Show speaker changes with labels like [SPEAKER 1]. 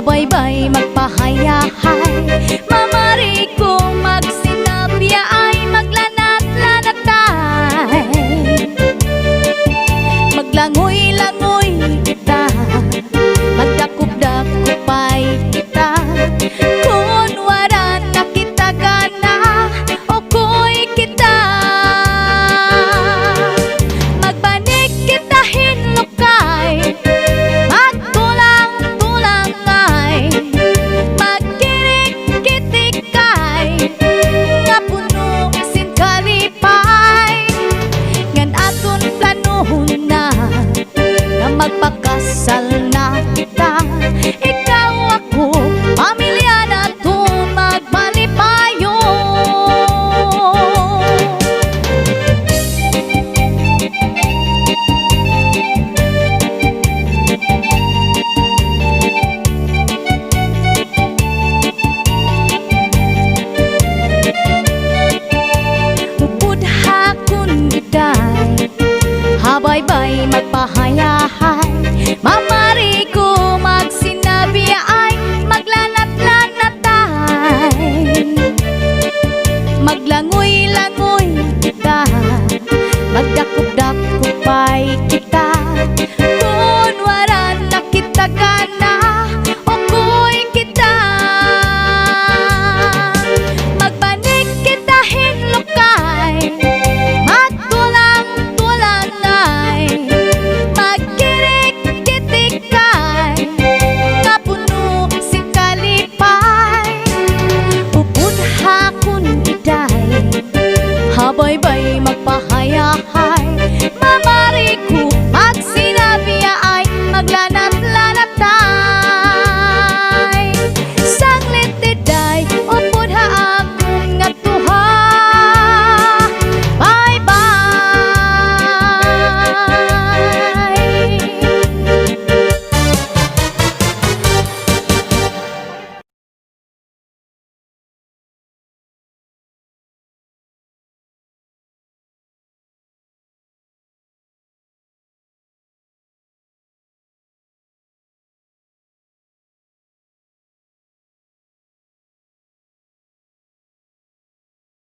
[SPEAKER 1] habay-bay magpahayahay. Mamari ko magsinabya ay maglanat-lanatay. Maglangoy-langoy kita, magdakop-dakopay kita. Kung wala na kita gana, okoy kita. Magbanig kita hinlukay, magtulang-tulang ay, magkirik-kitikay, nga puno sin kalipay. Ngan aton planohon na, nga magpakasal na kita. Ikaw ako, pamilya na to magmalipayo. Upod hakon giday, habay-bay magpahayahay. Mama